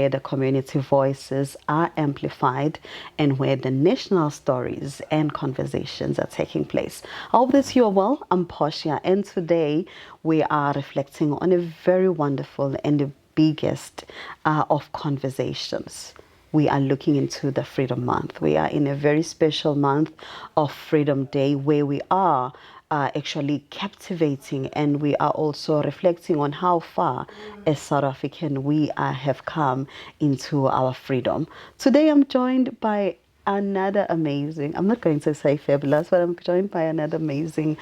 where the community voices are amplified and where the national stories and conversations are taking place. I hope that you are well. I'm Portia, and today we are reflecting on a very wonderful and the biggest of conversations. We are looking into the Freedom Month. We are in a very special month of Freedom Day where we are actually captivating, and we are also reflecting on how far as South African we have come into our freedom. Today I'm joined by another amazing, I'm not going to say fabulous, but I'm joined by another amazing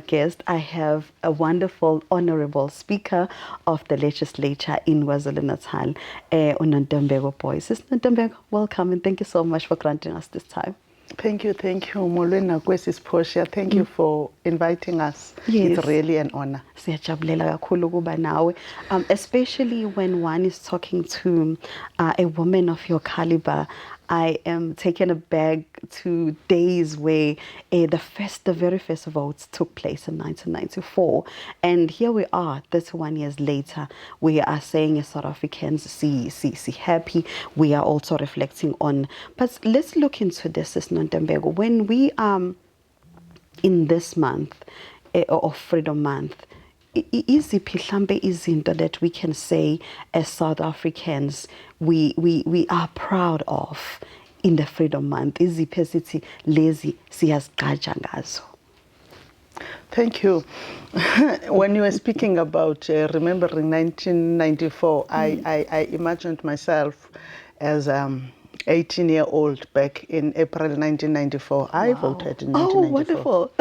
guest. I have a wonderful Honourable Speaker of the Legislature in KwaZulu-Natal, Nontembeko Boyce. Nontembeko, welcome, and thank you so much for granting us this time. Thank you. Molweni Kwesi Portia. Thank you for inviting us. Yes. It's really an honor. Especially when one is talking to a woman of your caliber. I am taken aback to days where the very first votes took place in 1994. And here we are, 31 years later. We are saying as South Africans, see happy. We are also reflecting on. But let's look into this, Nontembeko. When we in this month of Freedom Month, iziphi mhlambe izinto that we can say as South Africans we are proud of in the Freedom Month? Iziphi esithi lezi siyazigqaja ngazo? Thank you. When you were speaking about remembering 1994, I imagined myself as 18-year-old back in April 1994. Wow. I voted in 1994. Oh, wonderful.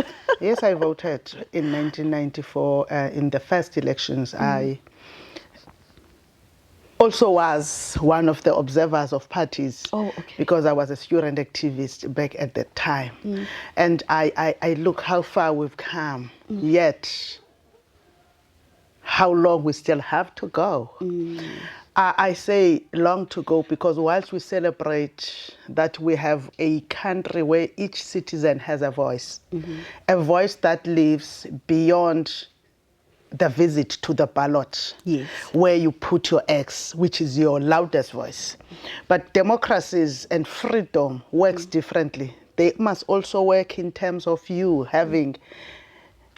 Yes, I voted in 1994 in the first elections. I also was one of the observers of parties. Oh, okay. Because I was a student activist back at that time. And I look how far we've come, yet how long we still have to go. I say long to go because whilst we celebrate that we have a country where each citizen has a voice that lives beyond the visit to the ballot, yes, where you put your X, which is your loudest voice. But democracies and freedom works differently. They must also work in terms of you having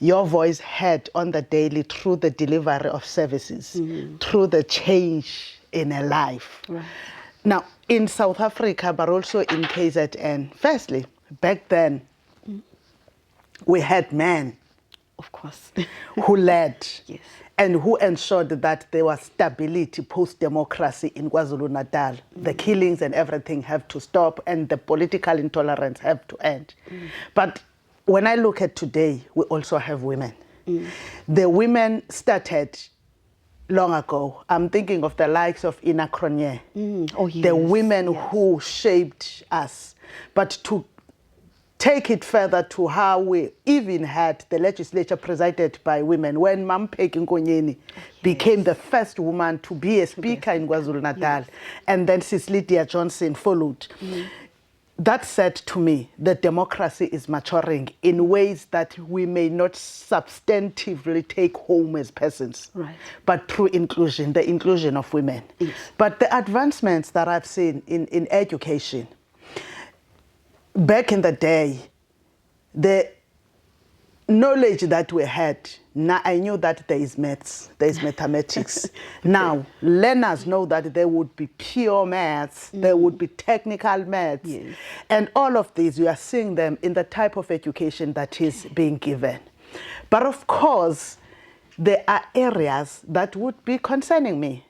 your voice heard on the daily through the delivery of services, through the change in a life. Right. Now, in South Africa, but also in KZN, firstly, back then, we had men, of course, who led yes, and who ensured that there was stability post-democracy in KwaZulu-Natal. The killings and everything have to stop, and the political intolerance have to end. But when I look at today, we also have women. The women started long ago. I'm thinking of the likes of Ina Cronje, oh, yes, the women who shaped us. But to take it further to how we even had the legislature presided by women, when Nontembeko Nkonyeni became the first woman to be a speaker in KwaZulu-Natal, and then Sis Lydia Johnson followed. That said to me that democracy is maturing in ways that we may not substantively take home as persons, right, but through inclusion, the inclusion of women. Yes. But the advancements that I've seen in education, back in the day, the knowledge that we had, now I knew that there is maths, there is mathematics. Now, learners know that there would be pure maths, there would be technical maths. Yes. And all of these, you are seeing them in the type of education that is being given. But of course, there are areas that would be concerning me.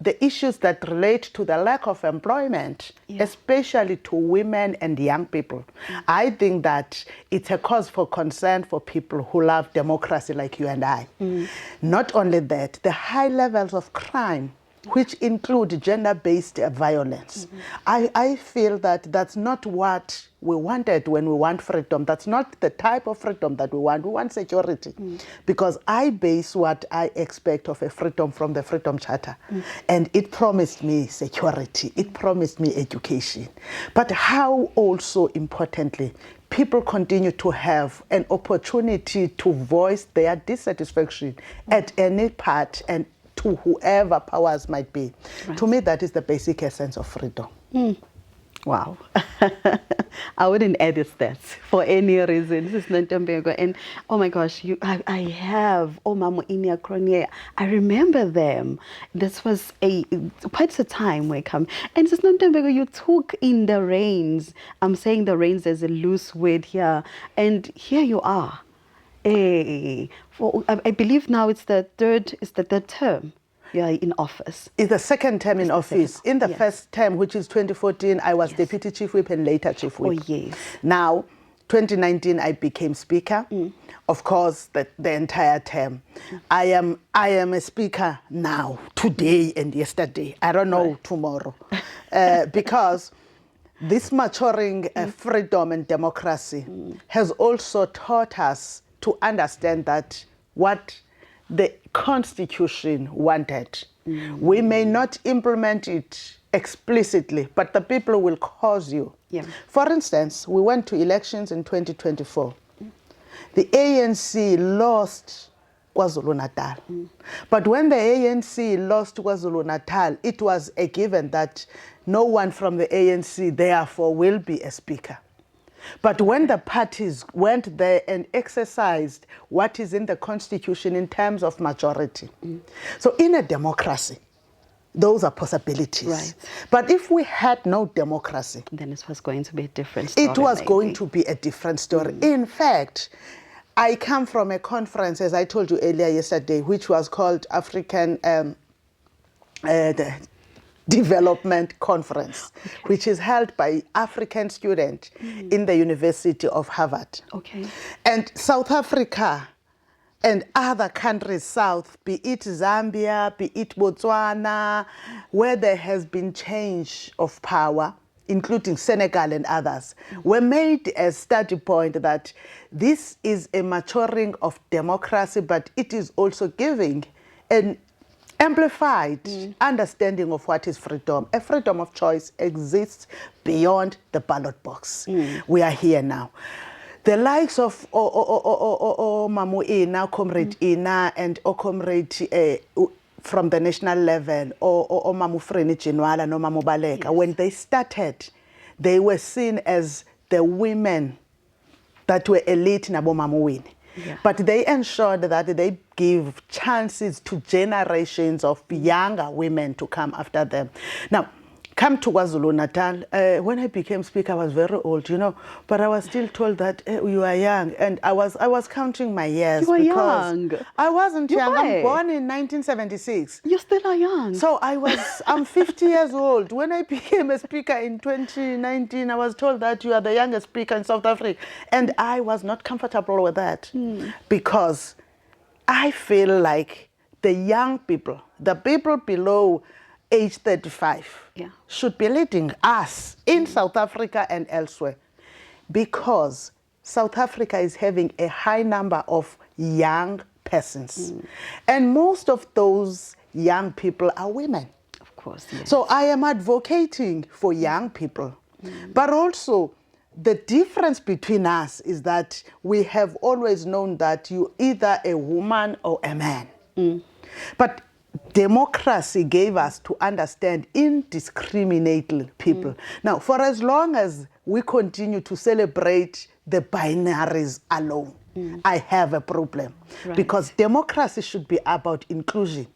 The issues that relate to the lack of employment, especially to women and young people. I think that it's a cause for concern for people who love democracy like you and I. Not only that, the high levels of crime, which include gender-based violence. I feel that that's not what we wanted when we want freedom. That's not the type of freedom that we want. We want security. Because I base what I expect of a freedom from the Freedom Charter. And it promised me security. It promised me education. But how also importantly, people continue to have an opportunity to voice their dissatisfaction at any part and to whoever powers might be. Right. To me, that is the basic essence of freedom. Wow. I wouldn't edit that for any reason. This is Nontembeko. And oh my gosh, I have Mamu Inia Kronia. I remember them. This was quite a time when I come. And this is Nontembeko, you took in the reins. I'm saying the reins as a loose word here. And here you are. I believe now it's the third term. You are in office. It's the second term in office. In the yes. first term, which is 2014, I was Deputy Chief Whip and later Chief Whip. Oh, yes. Now, 2019, I became Speaker. Of course, the entire term. I am a Speaker now, today and yesterday. I don't know tomorrow. Because this maturing freedom and democracy has also taught us to understand that what the Constitution wanted. We may not implement it explicitly, but the people will cause you. Yeah. For instance, we went to elections in 2024. The ANC lost KwaZulu-Natal. But when the ANC lost KwaZulu-Natal, it was a given that no one from the ANC therefore will be a speaker. But when the parties went there and exercised what is in the Constitution in terms of majority. So in a democracy, those are possibilities. Right. But if we had no democracy, then it was going to be a different story. It was going to be a different story. In fact, I come from a conference, as I told you earlier yesterday, which was called African Development Conference, which is held by African students in the University of Harvard. Okay. And South Africa and other countries south, be it Zambia, be it Botswana, where there has been change of power, including Senegal and others, were made a study point that this is a maturing of democracy, but it is also giving an amplified understanding of what is freedom. A freedom of choice exists beyond the ballot box. We are here now. The likes of Mamu Ina, Comrade Ina, and Comrade from the national level, or Mamu Freni Chinwala, no Mamu Baleka, when they started, they were seen as the women that were elite in Abo Mamu Wini. Yeah. But they ensured that they give chances to generations of younger women to come after them. Now, come to KwaZulu-Natal. When I became Speaker, I was very old, you know, but I was still told that you are young, and I was counting my years. You were because young. I wasn't young. Were? I'm born in 1976. You still are young. So I'm 50 years old. When I became a speaker in 2019, I was told that you are the youngest speaker in South Africa. And I was not comfortable with that because I feel like the young people, the people below age 35, should be leading us in South Africa and elsewhere, because South Africa is having a high number of young persons. And most of those young people are women. Of course, yes. So I am advocating for young people. But also, the difference between us is that we have always known that you're either a woman or a man. But democracy gave us to understand indiscriminately people. Now, for as long as we continue to celebrate the binaries alone, I have a problem. Right. Because democracy should be about inclusion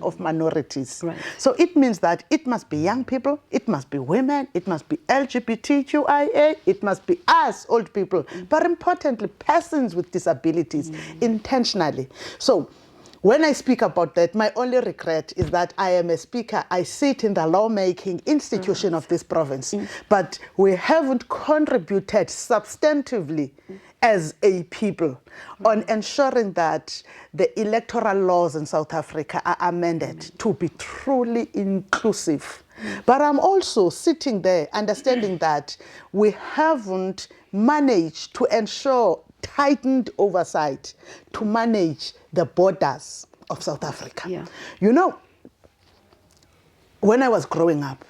of minorities. Right. So it means that it must be young people, it must be women, it must be LGBTQIA, it must be us, old people, but importantly, persons with disabilities, intentionally. So when I speak about that, my only regret is that I am a speaker. I sit in the lawmaking institution of this province, but we haven't contributed substantively as a people on ensuring that the electoral laws in South Africa are amended to be truly inclusive. But I'm also sitting there understanding that we haven't managed to ensure tightened oversight to manage the borders of South Africa. Yeah. You know, when I was growing up,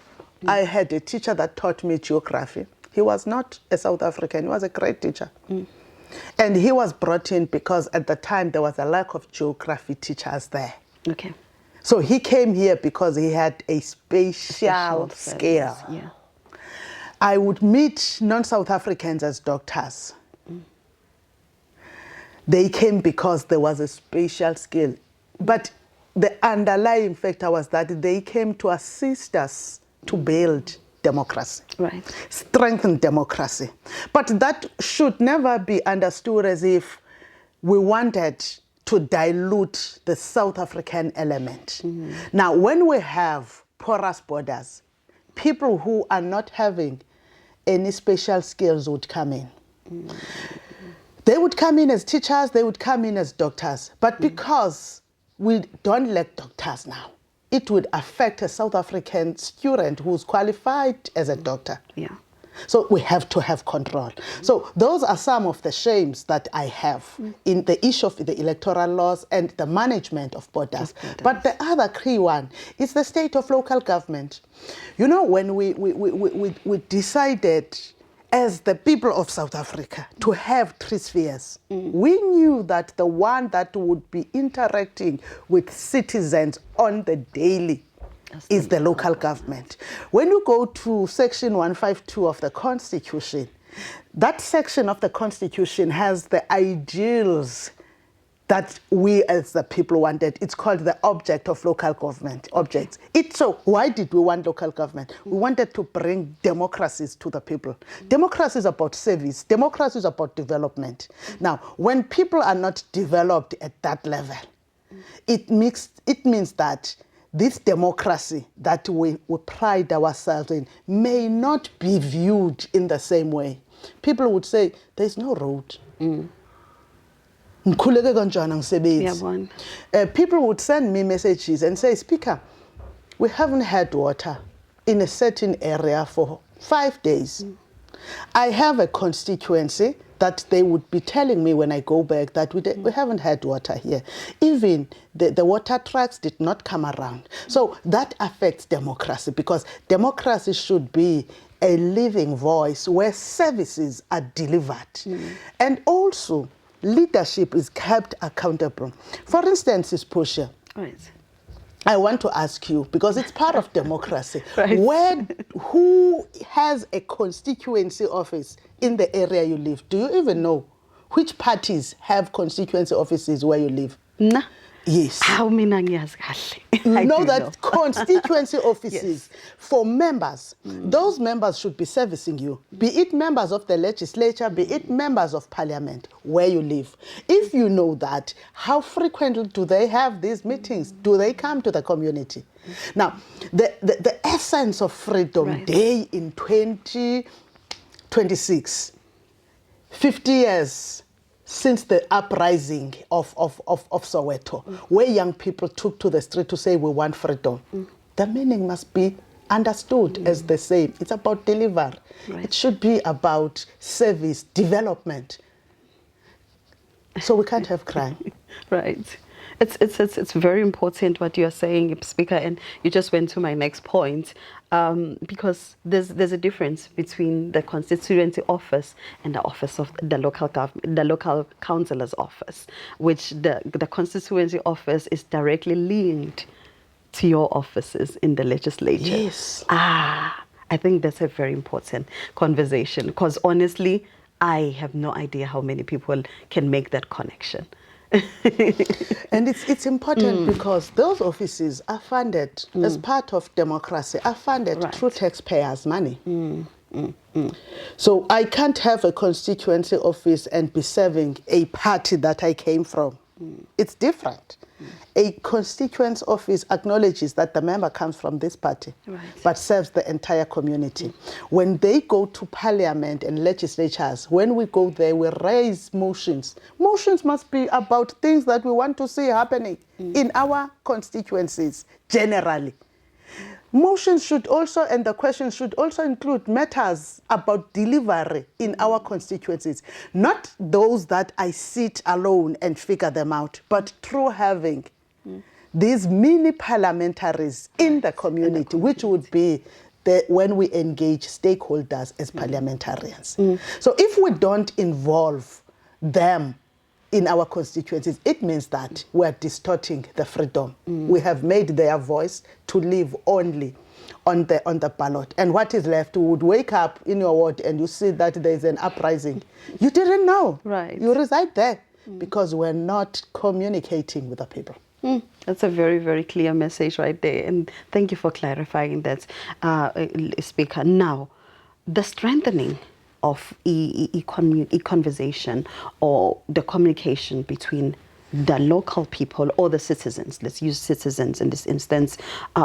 I had a teacher that taught me geography. He was not a South African, he was a great teacher. And he was brought in because at the time there was a lack of geography teachers there. Okay. So he came here because he had a special skill. Yeah. I would meet non-South Africans as doctors. They came because there was a special skill. But the underlying factor was that they came to assist us to build democracy, Right. strengthen democracy. But that should never be understood as if we wanted to dilute the South African element. Now, when we have porous borders, people who are not having any special skills would come in. They would come in as teachers, they would come in as doctors. But because we don't lack doctors now, it would affect a South African student who's qualified as a doctor. Yeah. So we have to have control. So those are some of the shames that I have in the issue of the electoral laws and the management of borders. But the other key one is the state of local government. You know, when we decided as the people of South Africa to have 3 spheres, we knew that the one that would be interacting with citizens on the daily is the local government. When you go to section 152 of the Constitution, that section of the Constitution has the ideals that we as the people wanted. It's called the object of local government, objects. So why did we want local government? We wanted to bring democracies to the people. Democracy is about service. Democracy is about development. Now, when people are not developed at that level, it means that this democracy that we pride ourselves in may not be viewed in the same way. People would say, there's no road. People would send me messages and say, Speaker, we haven't had water in a certain area for 5 days. I have a constituency that they would be telling me when I go back that we haven't had water here. Even the water trucks did not come around. So that affects democracy, because democracy should be a living voice where services are delivered. And also, leadership is kept accountable. For instance, Portia, Right. I want to ask you, because it's part of democracy, Right. who has a constituency office in the area you live? Do you even know which parties have constituency offices where you live? Nah. Yes. How many years? You know that constituency offices for members, those members should be servicing you, be it members of the legislature, be it members of parliament, where you live. If you know that, how frequently do they have these meetings? Do they come to the community? Now, the essence of Freedom Day in 2026, 50 years since the uprising of Soweto, where young people took to the street to say we want freedom, the meaning must be understood as the same. It's about deliver. It should be about service, development. So we can't have crime. Right. It's very important what you're saying, Speaker, and you just went to my next point, because there's a difference between the constituency office and the office of the local government, the local councillor's office, which the constituency office is directly linked to your offices in the legislature. Yes. I think that's a very important conversation, because honestly, I have no idea how many people can make that connection. And it's important because those offices are funded as part of democracy, are funded through taxpayers' money. So I can't have a constituency office and be serving a party that I came from. It's different. A constituency office acknowledges that the member comes from this party, but serves the entire community. When they go to parliament and legislatures, when we go there, we raise motions. Motions must be about things that we want to see happening in our constituencies generally. Motions should also, and the questions should also include matters about delivery in our constituencies. Not those that I sit alone and figure them out, but through having these mini parliamentaries in the community, which would be when we engage stakeholders as parliamentarians. So if we don't involve them in our constituencies, it means that we're distorting the freedom. We have made their voice to live only on the ballot. And what is left? You would wake up in your ward and you see that there's an uprising. You didn't know. Right. You reside there because we're not communicating with the people. That's a very, very clear message right there. And thank you for clarifying that, Speaker. Now, the strengthening of e-conversation or the communication between the local people or the citizens, let's use citizens in this instance,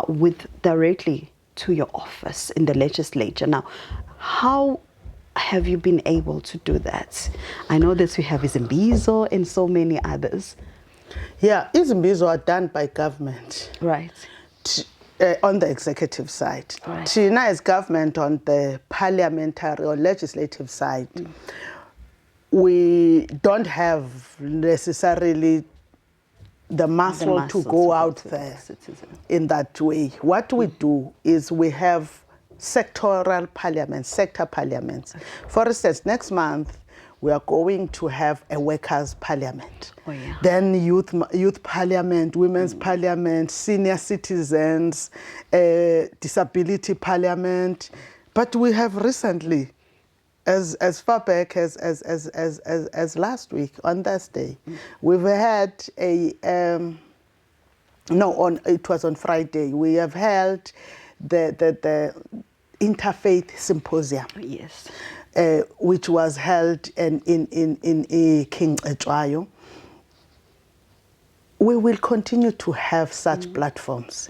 with directly to your office in the legislature. Now, how have you been able to do that? I know that we have Izimbizo and so many others. Yeah, Izimbizo are done by government. Right. On the executive side. Right. Tina is government on the parliamentary or legislative side. We don't have necessarily the muscle to go out there in that way. What we do is we have sectoral parliaments, sector parliaments. For instance, next month, we are going to have a workers' parliament. Oh, yeah. Then youth parliament, women's parliament, senior citizens, disability parliament. But we have recently, as far back as last week on Thursday, we've had it was on Friday. We have held the interfaith symposium. Yes. Which was held in King Etwayo. We will continue to have such platforms.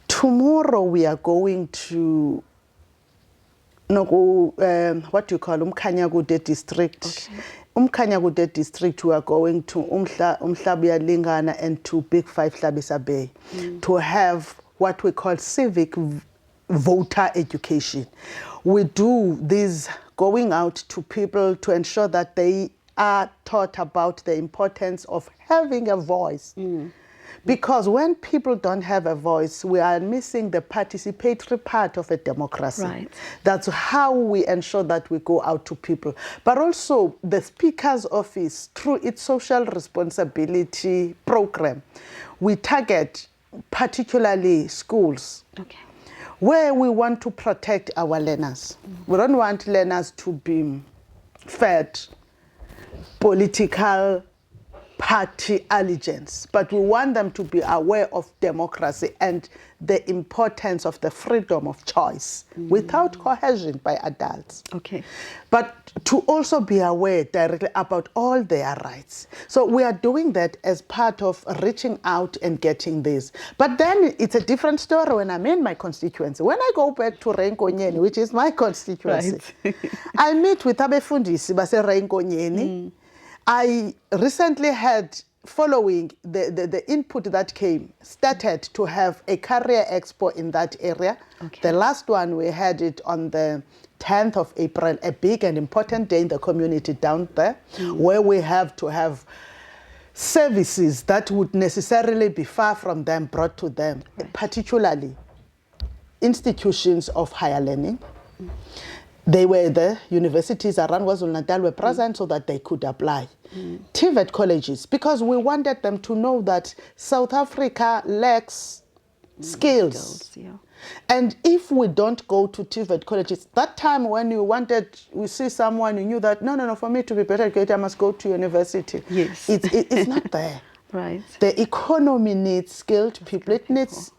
Tomorrow we are going to what do you call Umkhanyakude district. Okay. Umkhanyakude district, we are going to Umhlabuya Lingana and to Big Five Hlabisa Bay to have what we call civic voter education. We do this going out to people to ensure that they are taught about the importance of having a voice. Because when people don't have a voice, we are missing the participatory part of a democracy. Right. That's how we ensure that we go out to people. But also the Speaker's office, through its social responsibility program, we target particularly schools. Okay. Where we want to protect our learners. We don't want learners to be fed political party allegiance, but we want them to be aware of democracy and the importance of the freedom of choice without coercion by adults. Okay. But to also be aware directly about all their rights. So we are doing that as part of reaching out and getting this. But then it's a different story when I'm in my constituency. When I go back to Reinkonyeni, which is my constituency, right. I meet with abefundisi base Reinkonyeni. I recently had, following the input that came, started to have a career expo in that area. Okay. The last one, we had it on the 10th of April, a big and important day in the community down there, where we have to have services that would necessarily be far from them brought to them, right. Particularly institutions of higher learning. They were the universities around KwaZulu-Natal were present so that they could apply. TVET colleges, because we wanted them to know that South Africa lacks skills. Yeah. And if we don't go to TVET colleges, that time when we see someone, you knew that, no, for me to be better educated, I must go to university. Yes. It's not there. Right. The economy needs skilled people. It needs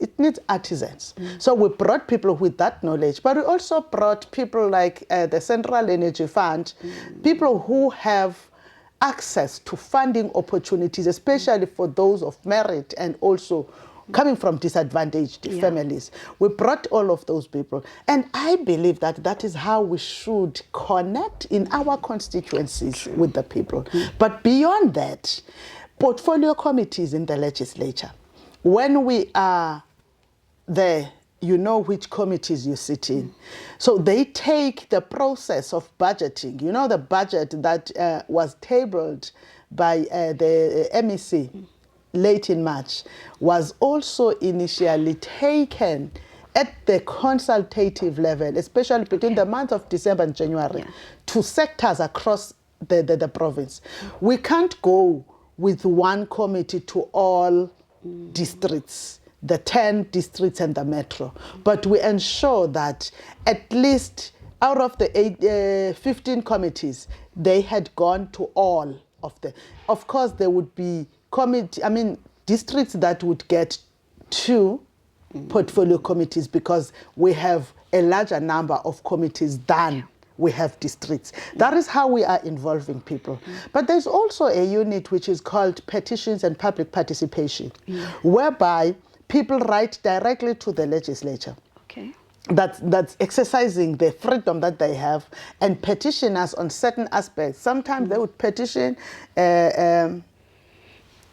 artisans. So we brought people with that knowledge, but we also brought people like the Central Energy Fund, people who have access to funding opportunities, especially for those of merit and also coming from disadvantaged families. We brought all of those people. And I believe that that is how we should connect in our constituencies with the people. But beyond that, portfolio committees in the legislature. When we are there, you know which committees you sit in. So they take the process of budgeting. You know the budget that was tabled by the MEC late in March was also initially taken at the consultative level, especially between the month of December and January, to sectors across the province. We can't go with one committee to all districts, the 10 districts and the metro. But we ensure that at least out of the 15 committees, they had gone to all of them. Of course, there would be districts that would get 2 portfolio committees because we have a larger number of committees than we have districts. That is how we are involving people. But there's also a unit which is called petitions and public participation, whereby people write directly to the legislature. Okay. That's exercising the freedom that they have and petition us on certain aspects. Sometimes they would petition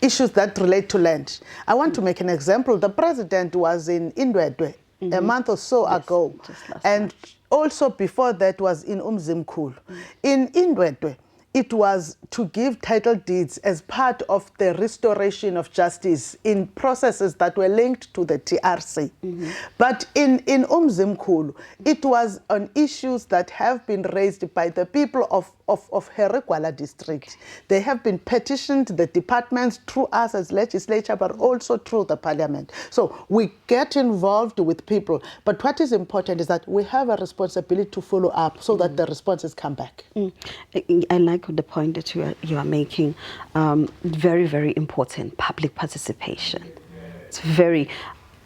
issues that relate to land. I want to make an example. The president was in Indwedwe a month or so ago, and also before that was in Umzimkhulu. In Indwedwe, it was to give title deeds as part of the restoration of justice in processes that were linked to the TRC. But in Umzimkhulu, it was on issues that have been raised by the people of Herigwala district. They have been petitioned the departments through us as legislature, but also through the parliament. So we get involved with people. But what is important is that we have a responsibility to follow up so that the responses come back. I like the point that you are making. Very, very important, public participation. It's very,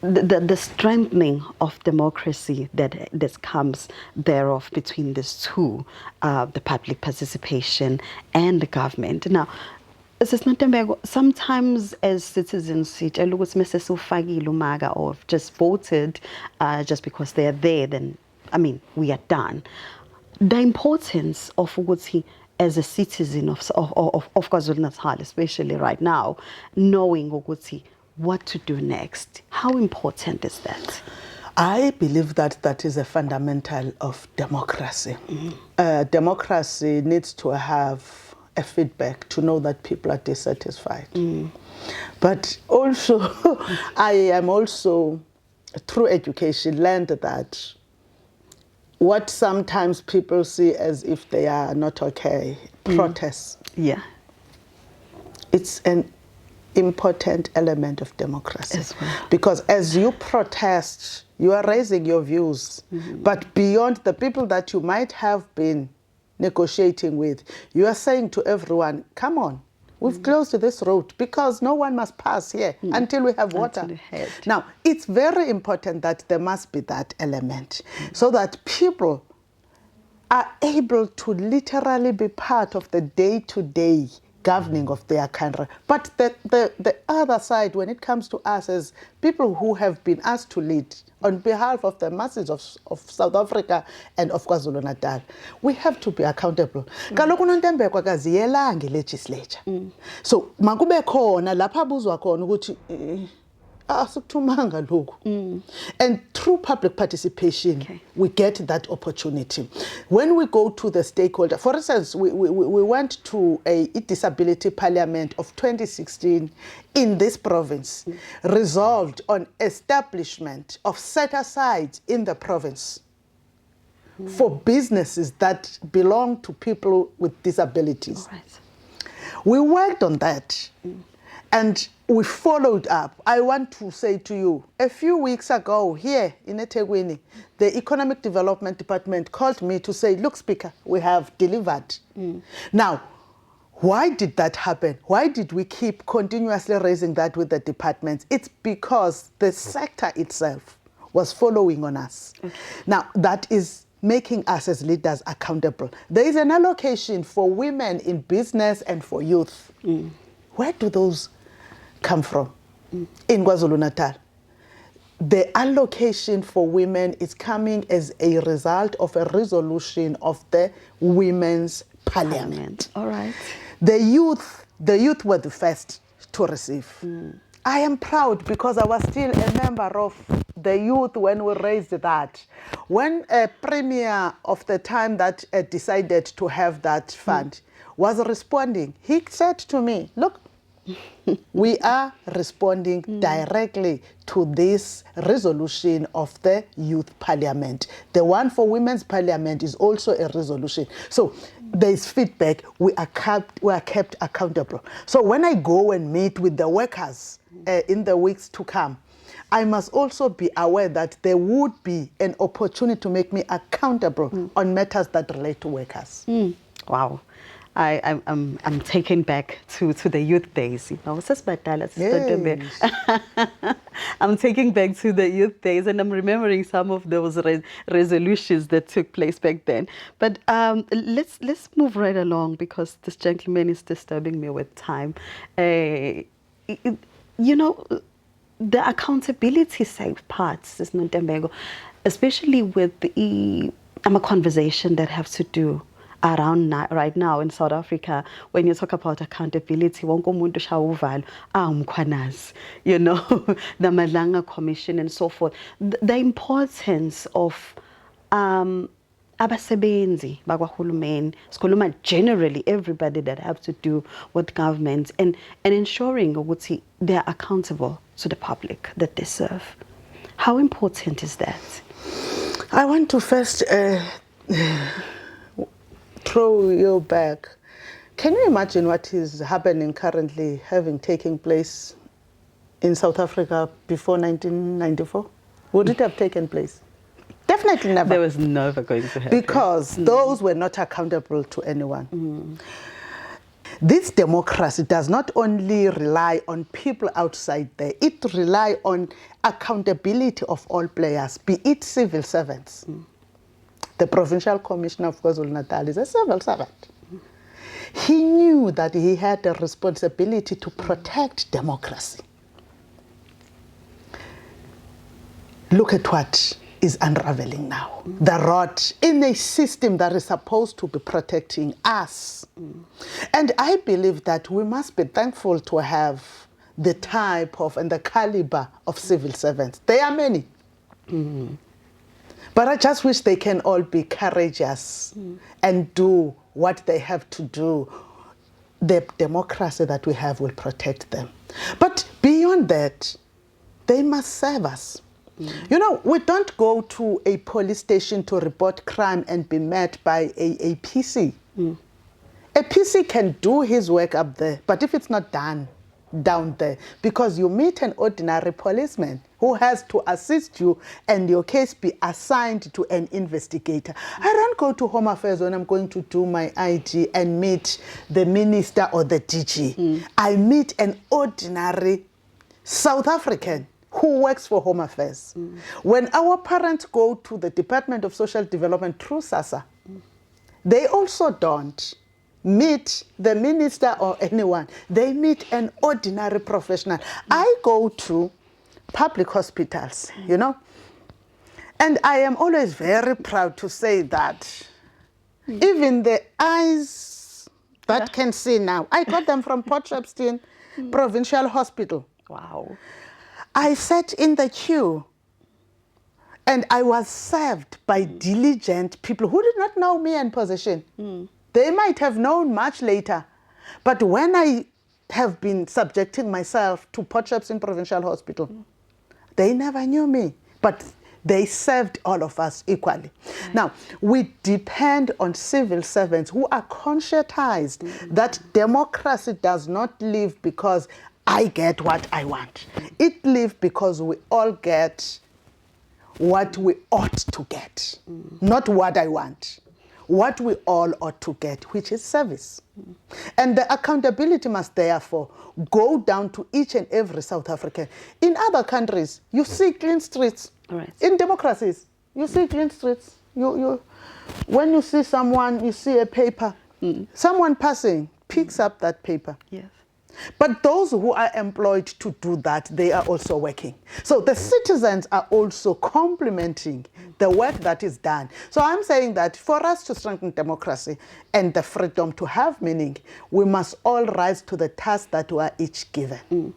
the strengthening of democracy that comes thereof between these two, the public participation and the government. Now, Nontembeko, sometimes as citizens, or just voted just because they're there, then, we are done. The importance of Uguti as a citizen of KwaZulu-Natal, especially right now, knowing Uguti what to do next. How important is that? I believe that is a fundamental of democracy. Democracy needs to have a feedback to know that people are dissatisfied. But also, I am also, through education, learned that what sometimes people see as if they are not okay, protests. Yeah. It's an important element of democracy. As well. Because as you protest, you are raising your views. But beyond the people that you might have been negotiating with, you are saying to everyone, come on, we've closed this road because no one must pass here until we have water. Now, it's very important that there must be that element so that people are able to literally be part of the day-to-day governing of their country. But the other side, when it comes to us as people who have been asked to lead on behalf of the masses of South Africa and of KwaZulu-Natal, we have to be accountable. Kaloku Nontembeko akaziyelanga legislature. So makube khona lapha abuzwa khona ukuthi asikuthumanga lokhu. And through public participation, we get that opportunity. When we go to the stakeholder, for instance, we went to a disability parliament of 2016 in this province, resolved on establishment of set-asides in the province for businesses that belong to people with disabilities. All right. We worked on that. And we followed up. I want to say to you, a few weeks ago here in eThekwini, the Economic Development Department called me to say, look, Speaker, we have delivered. Now, why did that happen? Why did we keep continuously raising that with the departments? It's because the sector itself was following on us. Now, that is making us as leaders accountable. There is an allocation for women in business and for youth. Where do those come from? In KwaZulu-Natal, the allocation for women is coming as a result of a resolution of the Women's Parliament. All right. The youth were the first to receive. I am proud because I was still a member of the youth when we raised that. When a premier of the time that decided to have that fund was responding, he said to me, look, we are responding directly to this resolution of the Youth Parliament. The one for Women's Parliament is also a resolution. So there is feedback, we are kept accountable. So when I go and meet with the workers in the weeks to come, I must also be aware that there would be an opportunity to make me accountable on matters that relate to workers. Wow. I'm taken back to the youth days, you know. Yes. I'm taking back to the youth days, and I'm remembering some of those resolutions that took place back then. But let's move right along, because this gentleman is disturbing me with time. You know, the accountability side parts is Nontembeko, especially with the conversation that have to do around right now in South Africa. When you talk about accountability, wonke umuntu shaya uvalo umkhwanazi, you know, the Madlanga Commission and so forth. The importance of abasebenzi bakahulumeni, sikhuluma generally everybody that have to do with government, and ensuring ukuthi they are accountable to the public that they serve. How important is that? I want to first throw you back. Can you imagine what is happening currently, having taken place in South Africa before 1994? Would it have taken place? Definitely never. There was never going to happen. Because those were not accountable to anyone. This democracy does not only rely on people outside there, it relies on accountability of all players, be it civil servants. The Provincial Commissioner of KwaZulu-Natal is a civil servant. He knew that he had a responsibility to protect democracy. Look at what is unraveling now. The rot in a system that is supposed to be protecting us. And I believe that we must be thankful to have the type of and the caliber of civil servants. There are many. But I just wish they can all be courageous and do what they have to do. The democracy that we have will protect them. But beyond that, they must serve us. You know, we don't go to a police station to report crime and be met by a PC. A PC can do his work up there, but if it's not done down there, because you meet an ordinary policeman who has to assist you and your case be assigned to an investigator. I don't go to Home Affairs when I'm going to do my ID and meet the minister or the DG. I meet an ordinary South African who works for Home Affairs. When our parents go to the Department of Social Development through SASSA, they also don't meet the minister or anyone. They meet an ordinary professional. I go to public hospitals, you know, and I am always very proud to say that even the eyes that can see now, I got them from Port Shepstone Provincial Hospital. Wow. I sat in the queue and I was served by diligent people who did not know me in position. They might have known much later. But when I have been subjecting myself to Port Shepstone Provincial Hospital, they never knew me. But they served all of us equally. Now, we depend on civil servants who are conscientized that democracy does not live because I get what I want. It lives because we all get what we ought to get, not what I want. What we all ought to get, which is service. And the accountability must therefore go down to each and every South African. In other countries, you see clean streets. Right. In democracies, you see clean streets. When you see someone, you see a paper, someone passing picks up that paper. Yes. But those who are employed to do that, they are also working. So the citizens are also complementing the work that is done. So I'm saying that for us to strengthen democracy and the freedom to have meaning, we must all rise to the task that we are each given.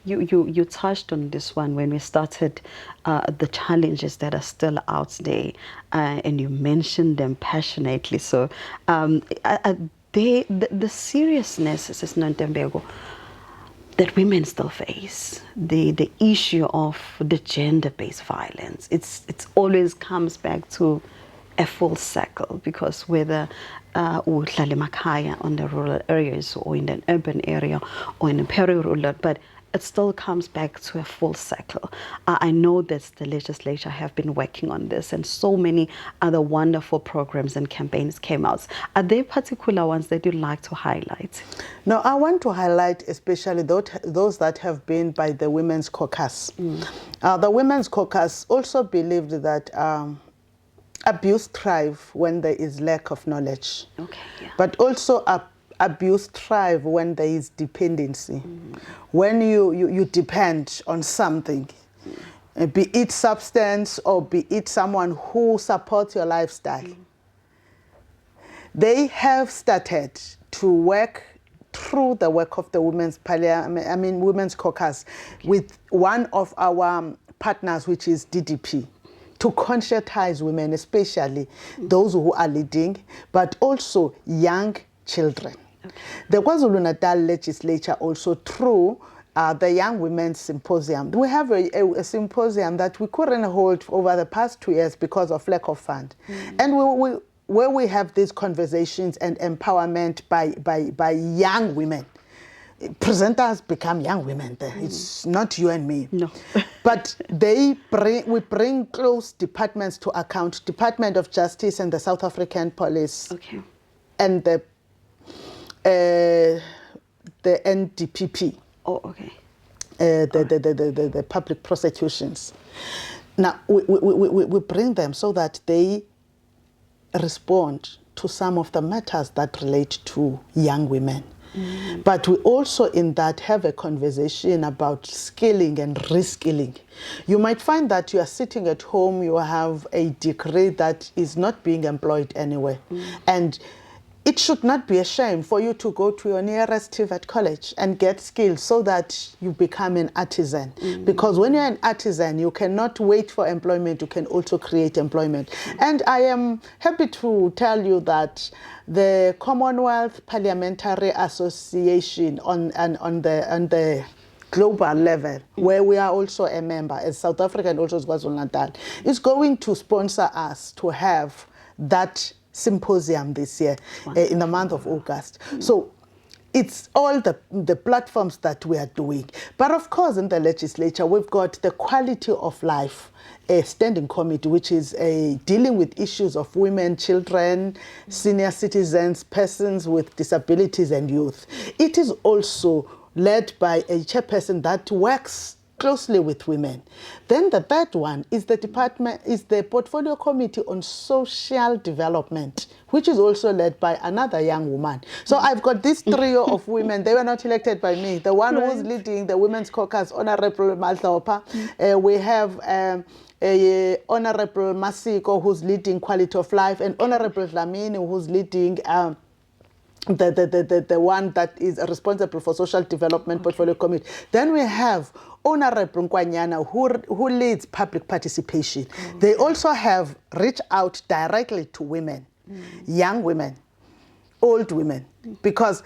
You touched on this one when we started, the challenges that are still out there, and you mentioned them passionately. So the seriousness is Nontembeko that women still face, the issue of the gender-based violence. It's always comes back to a full circle, because whether uhlala emakhaya on the rural areas or in an urban area or in a peri-rural, but it still comes back to a full circle. I know that the legislature have been working on this, and so many other wonderful programs and campaigns came out. Are there particular ones that you'd like to highlight? No, I want to highlight especially those that have been by the Women's Caucus. The Women's Caucus also believed that abuse thrives when there is lack of knowledge. Okay, yeah. But also abuse thrives when there is dependency. When you depend on something, be it substance or be it someone who supports your lifestyle. They have started to work through the work of the Women's Caucus with one of our partners, which is DDP, to conscientize women, especially those who are leading, but also young children. Okay. The KwaZulu-Natal Legislature also through the Young Women's Symposium. We have a symposium that we couldn't hold over the past 2 years because of lack of fund. And where we have these conversations and empowerment by young women. Presenters become young women there. It's not you and me. No. But we bring close departments to account, Department of Justice and the South African Police. Okay. And the NDPP. Oh, okay. The public prosecutions. Now, we bring them so that they respond to some of the matters that relate to young women. But we also in that have a conversation about skilling and reskilling. You might find that you are sitting at home, you have a degree that is not being employed anywhere. And it should not be a shame for you to go to your nearest TVET college and get skills so that you become an artisan. Because when you're an artisan, you cannot wait for employment, you can also create employment. And I am happy to tell you that the Commonwealth Parliamentary Association on the global level, where we are also a member, as South Africa and also as KwaZulu-Natal, is going to sponsor us to have that symposium this year in the month of August. So it's all the platforms that we are doing. But of course, in the legislature, we've got the quality of life, a standing committee, which is dealing with issues of women, children, senior citizens, persons with disabilities and youth. It is also led by a chairperson that works closely with women. Then the third one is the Portfolio Committee on Social Development, which is also led by another young woman. So I've got this trio of women. They were not elected by me. The one who's leading the Women's Caucus, Honourable Malhopa. We have Honourable Masiko, who's leading Quality of Life, and Honourable Dlamini, who's leading the one that is responsible for social development portfolio committee. Then we have Honourable Nkwanyana, who leads public participation. They also have reached out directly to women, young women, old women, because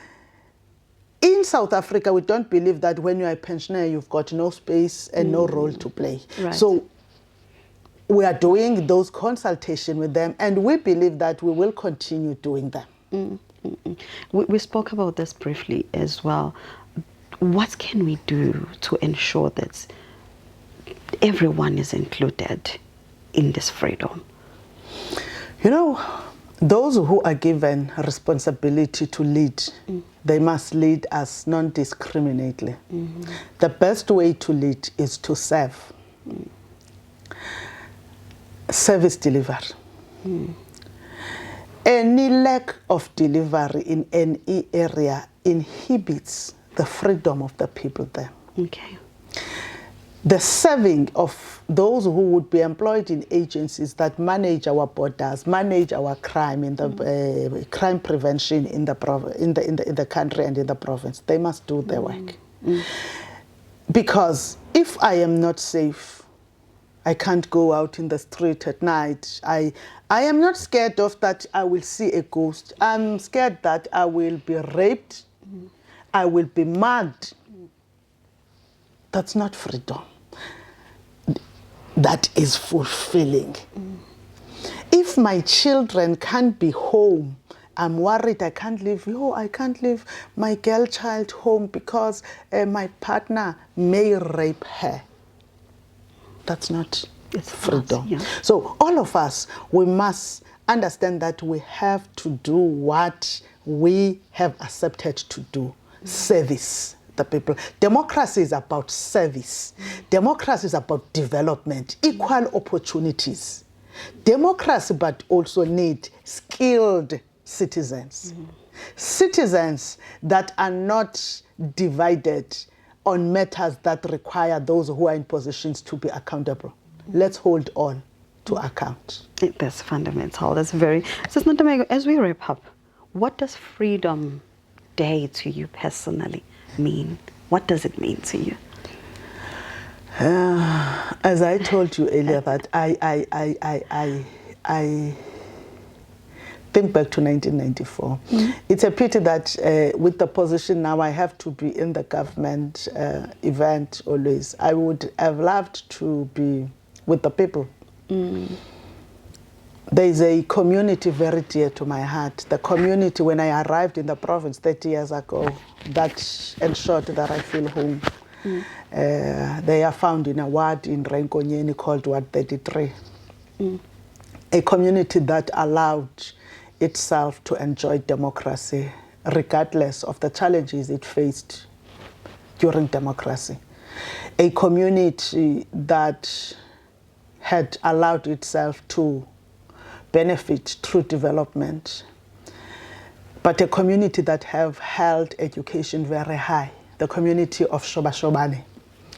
in South Africa, we don't believe that when you're a pensioner, you've got no space and no role to play. Right. So we are doing those consultations with them, and we believe that we will continue doing them. We spoke about this briefly as well. What can we do to ensure that everyone is included in this freedom? You know, those who are given responsibility to lead, they must lead us non-discriminately. The best way to lead is to serve. Service delivery. Any lack of delivery in any area inhibits the freedom of the people there. Okay. The serving of those who would be employed in agencies that manage our borders, manage our crime in the crime prevention in the country and in the province, they must do their work. Because if I am not safe, I can't go out in the street at night. I am not scared of that I will see a ghost. I'm scared that I will be raped. I will be mugged. That's not freedom. That is fulfilling. If my children can't be home, I'm worried I can't leave. I can't leave my girl child home because my partner may rape her. That's not freedom. Yeah. So all of us, we must understand that we have to do what we have accepted to do. Service the people. Democracy is about service. Democracy is about development, equal opportunities. Democracy, but also need skilled citizens. Citizens that are not divided on matters that require those who are in positions to be accountable. Let's hold on to account. That's fundamental. That's very... So, Nontembeko, as we wrap up, what does Freedom Day to you personally mean? What does it mean to you? As I told you earlier, that I think back to 1994. It's a pity that with the position now I have to be in the government event always. I would have loved to be with the people. There is a community very dear to my heart. The community, when I arrived in the province 30 years ago, that ensured that I feel home. They are found in a ward in Renkonyeni called Ward 33. A community that allowed itself to enjoy democracy regardless of the challenges it faced during democracy. A community that had allowed itself to benefit through development, but a community that have held education very high, the community of Shobashobane.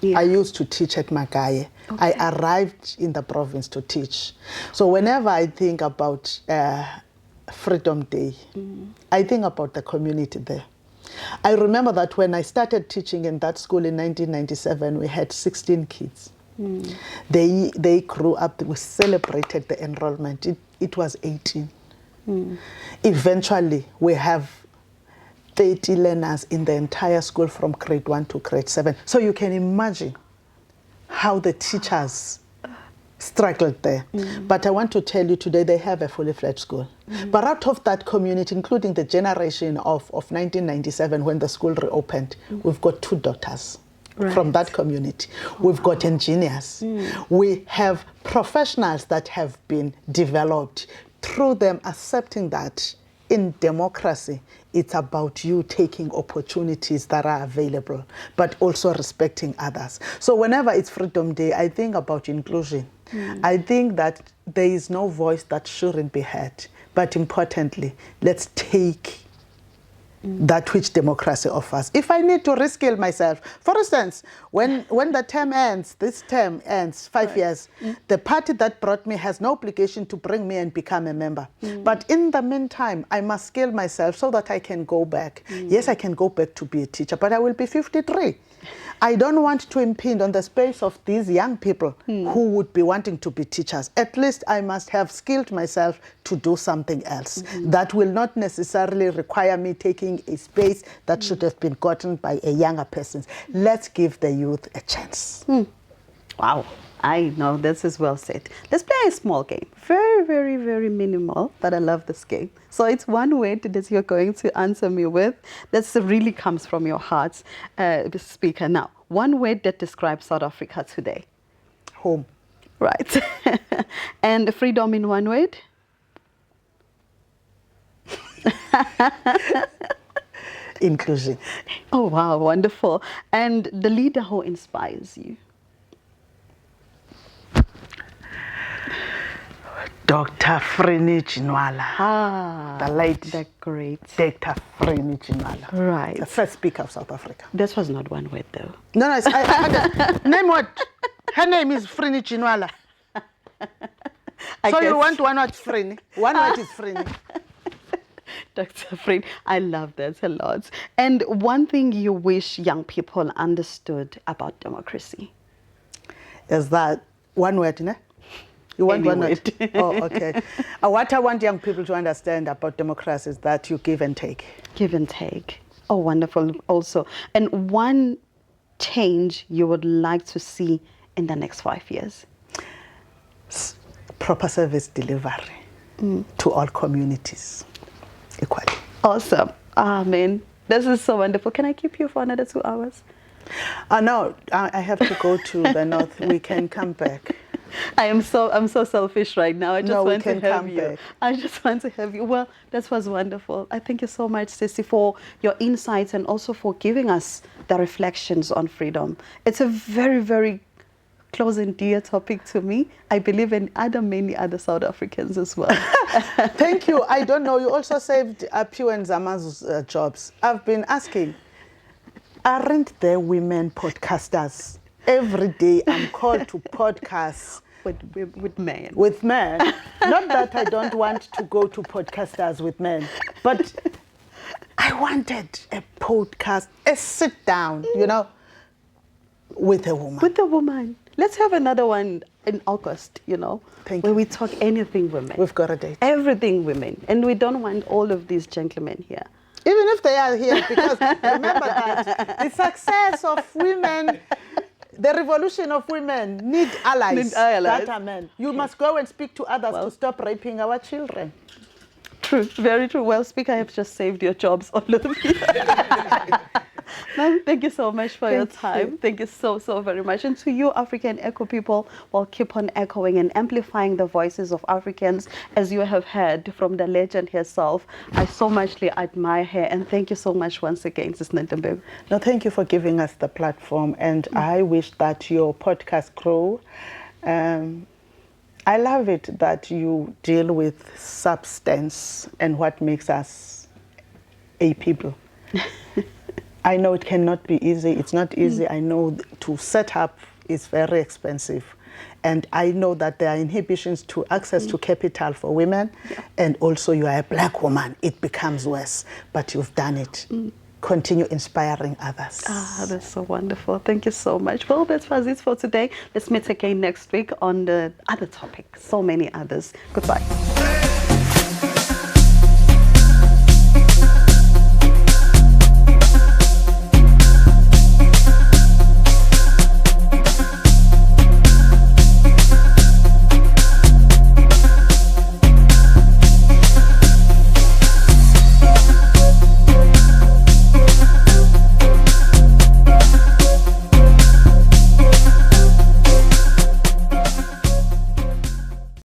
Yeah. I used to teach at Magaye. Okay. I arrived in the province to teach. So whenever I think about Freedom Day, I think about the community there. I remember that when I started teaching in that school in 1997, we had 16 kids. They grew up, we celebrated the enrollment. It was 18. Eventually, we have 30 learners in the entire school from grade 1 to grade 7. So you can imagine how the teachers struggled there. But I want to tell you today they have a fully fledged school. But out of that community, including the generation of 1997 when the school reopened, we've got 2 daughters. Right. From that community. We've got engineers. We have professionals that have been developed through them accepting that in democracy, it's about you taking opportunities that are available, but also respecting others. So whenever it's Freedom Day, I think about inclusion. I think that there is no voice that shouldn't be heard. But importantly, let's take that which democracy offers. If I need to reskill myself, for instance, when the term ends, this term ends, 5 years, the party that brought me has no obligation to bring me and become a member. But in the meantime, I must skill myself so that I can go back. Yes, I can go back to be a teacher, but I will be 53. I don't want to impede on the space of these young people who would be wanting to be teachers. At least I must have skilled myself to do something else. That will not necessarily require me taking a space that should have been gotten by a younger person. Let's give the youth a chance. Wow. I know, this is well said. Let's play a small game. Very, very, very minimal, but I love this game. So it's one word that you're going to answer me with that really comes from your heart, Speaker. Now, one word that describes South Africa today. Home. Right. And freedom in one word? Inclusion. Oh, wow, wonderful. And the leader who inspires you? Dr. Freni Chinwala, the late the great Dr. Freni Chinwala, right, the first Speaker of South Africa. This was not one word, though. No, name what? Her name is Freni Chinwala. So you want one word Freni? One word is Freni. Dr. Freni, I love that a lot. And one thing you wish young people understood about democracy? Is that one word, ne? You want one word? Oh, okay. What I want young people to understand about democracy is that you give and take. Give and take. Oh, wonderful also. And one change you would like to see in the next 5 years? Proper service delivery. to all communities equally. Awesome. Amen. This is so wonderful. Can I keep you for another 2 hours? No, I have to go to the north. We can come back. I'm so selfish right now. I just No, we want to can have come you. back. I just want to have you. Well, that was wonderful. I thank you so much, Sissy, for your insights and also for giving us the reflections on freedom. It's a very, very close and dear topic to me. I believe in many other South Africans as well. Thank you. I don't know. You also saved Pew and Zama's jobs. I've been asking, aren't there women podcasters? Every day I'm called to podcasts with men. with men. Not that I don't want to go to podcasters with men, but I wanted a podcast, a sit down, with a woman. With a woman. Let's have another one in August, Thank where you. we talk anything women. We've got a date. Everything women. And we don't want all of these gentlemen here. Even if they are here, because remember that the success of women, the revolution of women need allies, that are men. You must go and speak to others to stop raping our children. True, very true. Well, Speaker, I have just saved your jobs, all of you. Ma'am, thank you so much for your time. Thank you so very much. And to you, African Echo people, well, keep on echoing and amplifying the voices of Africans, as you have heard from the legend herself. I so muchly admire her. And thank you so much once again, Sis Nontembeko. No, thank you for giving us the platform. And I wish that your podcast grow. I love it that you deal with substance and what makes us a people. I know it cannot be easy. It's not easy. I know to set up is very expensive. And I know that there are inhibitions to access to capital for women. And also you are a black woman. It becomes worse. But you've done it. Continue inspiring others. That's so wonderful. Thank you so much. Well, that was it for today. Let's meet again next week on the other topic. So many others. Goodbye.